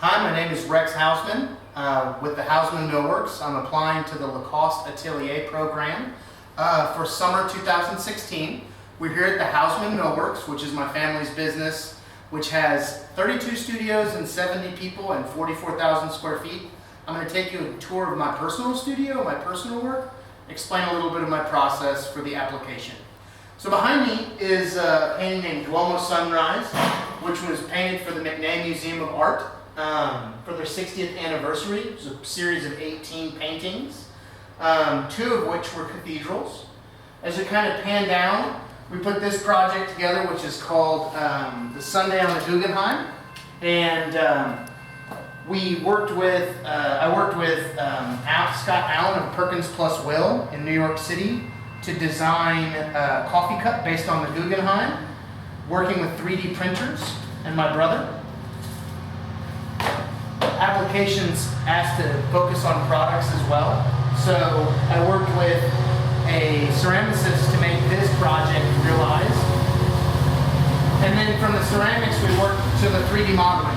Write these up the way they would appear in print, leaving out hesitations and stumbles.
Hi, my name is Rex Hausmann with the Hausmann Millworks. I'm applying to the Lacoste Atelier program for summer 2016. We're here at the Hausmann Millworks, which is my family's business, which has 32 studios and 70 people and 44,000 square feet. I'm going to take you a tour of my personal studio, my personal work, explain a little bit of my process for the application. So behind me is a painting named Duomo Sunrise, which was painted for the McNay Museum of Art for their 60th anniversary. It was a series of 18 paintings, 2 of which were cathedrals. As we kind of pan down, we put this project together, which is called The Sunday on the Guggenheim. And I worked with Scott Allen of Perkins Plus Will in New York City to design a coffee cup based on the Guggenheim, working with 3D printers and my brother. Applications asked to focus on products as well. So I worked with a ceramicist to make this project realized. And then from the ceramics we worked to the 3D modeling.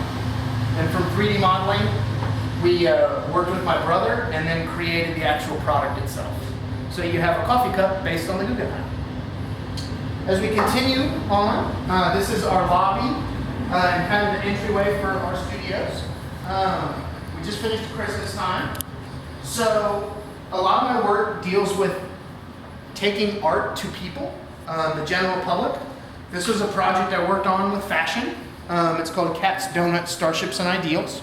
And from 3D modeling we worked with my brother and then created the actual product itself. So you have a coffee cup based on the Guggenheim. As we continue on, this is our lobby and kind of the entryway for our studios. We just finished Christmas time. So a lot of my work deals with taking art to people, the general public. This was a project I worked on with fashion. It's called Cats, Donuts, Starships, and Ideals.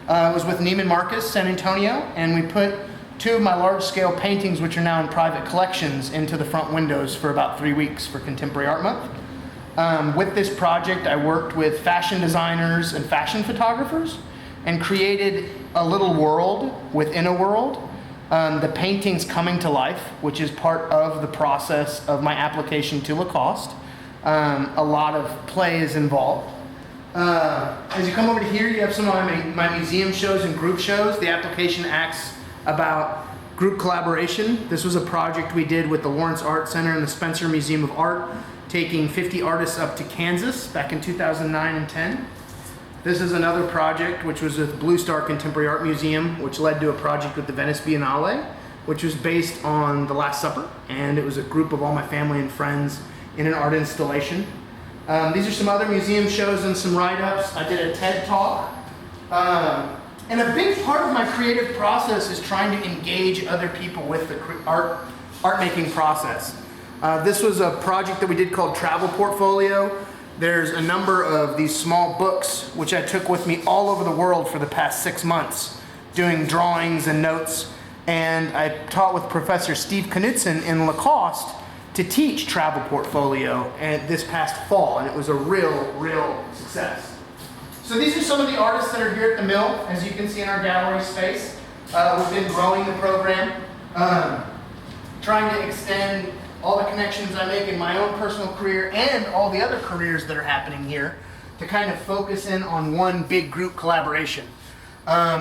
It was with Neiman Marcus, San Antonio, and we put 2 of my large-scale paintings, which are now in private collections, into the front windows for about 3 weeks for Contemporary Art Month. With this project, I worked with fashion designers and fashion photographers and created a little world within a world. The paintings coming to life, which is part of the process of my application to Lacoste. A lot of play is involved. As you come over to here, you have some of my museum shows and group shows. The application acts about group collaboration. This was a project we did with the Lawrence Art Center and the Spencer Museum of Art, taking 50 artists up to Kansas back in 2009 and 10. This is another project which was with Blue Star Contemporary Art Museum, which led to a project with the Venice Biennale, which was based on The Last Supper, and it was a group of all my family and friends in an art installation. These are some other museum shows and some write-ups. I did a TED Talk. And a big part of my creative process is trying to engage other people with the art-making process. This was a project that we did called Travel Portfolio. There's a number of these small books which I took with me all over the world for the past 6 months, doing drawings and notes. And I taught with Professor Steve Knudsen in Lacoste to teach Travel Portfolio this past fall, and it was a real success. So these are some of the artists that are here at the mill, as you can see in our gallery space. We've been growing the program, trying to extend all the connections I make in my own personal career and all the other careers that are happening here to kind of focus in on one big group collaboration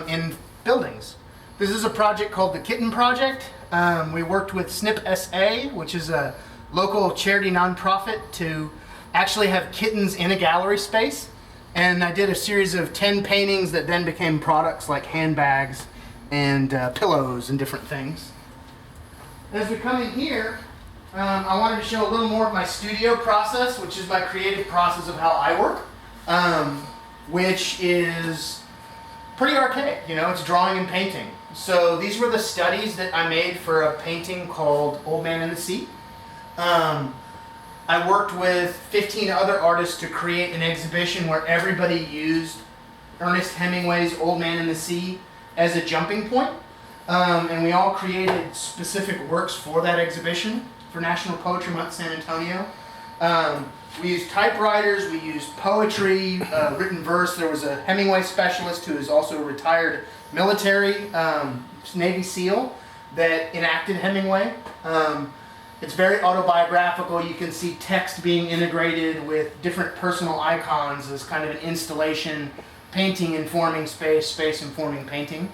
in buildings. This is a project called the Kitten Project. We worked with SNP SA, which is a local charity nonprofit, to actually have kittens in a gallery space. And I did a series of 10 paintings that then became products like handbags and pillows and different things. As we come in here, I wanted to show a little more of my studio process, which is my creative process of how I work, which is pretty archaic, it's drawing and painting. So these were the studies that I made for a painting called Old Man in the Sea. I worked with 15 other artists to create an exhibition where everybody used Ernest Hemingway's Old Man in the Sea as a jumping point. And we all created specific works for that exhibition for National Poetry Month San Antonio. We used typewriters, we used poetry, written verse. There was a Hemingway specialist who is also a retired military Navy SEAL that enacted Hemingway. It's very autobiographical. You can see text being integrated with different personal icons as kind of an installation, painting informing space, space informing painting.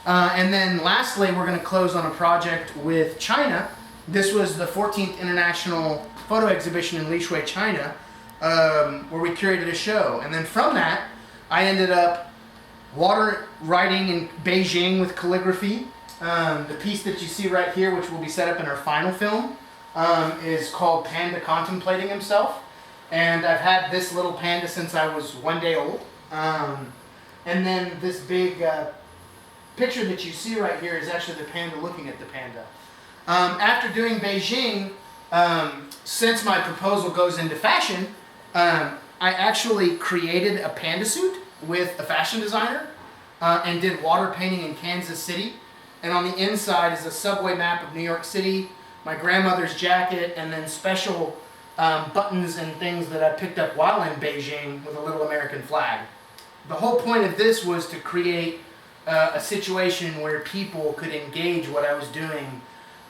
And then lastly, we're going to close on a project with China. This was the 14th International Photo Exhibition in Lishui, China, where we curated a show. And then from that, I ended up water writing in Beijing with calligraphy. The piece that you see right here, which will be set up in our final film, is called Panda Contemplating Himself. And I've had this little panda since I was 1 day old. And then this big picture that you see right here is actually the panda looking at the panda. After doing Beijing, since my proposal goes into fashion, I actually created a panda suit with a fashion designer and did water painting in Kansas City. And on the inside is a subway map of New York City, my grandmother's jacket, and then special buttons and things that I picked up while in Beijing with a little American flag. The whole point of this was to create a situation where people could engage what I was doing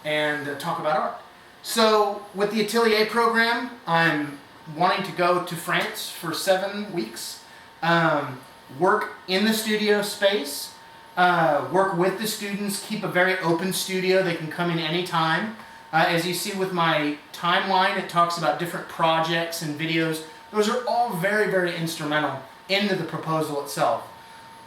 and talk about art. So with the Atelier program, I'm wanting to go to France for 7 weeks, work in the studio space, work with the students, keep a very open studio. They can come in anytime. As you see with my timeline, it talks about different projects and videos. Those are all very, very instrumental into the proposal itself.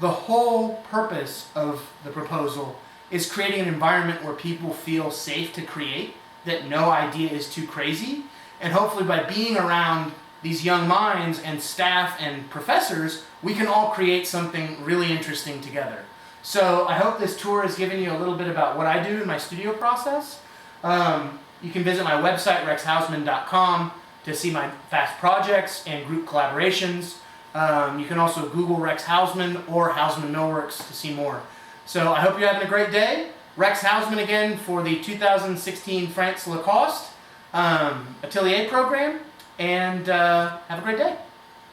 The whole purpose of the proposal is creating an environment where people feel safe to create, that no idea is too crazy, and hopefully by being around these young minds and staff and professors, we can all create something really interesting together. So I hope this tour has given you a little bit about what I do in my studio process. You can visit my website, rexhausmann.com, to see my fast projects and group collaborations. You can also Google Rex Hausmann or Hausmann Millworks to see more. So I hope you're having a great day. Rex Hausmann again for the 2016 France Lacoste Atelier program, and have a great day.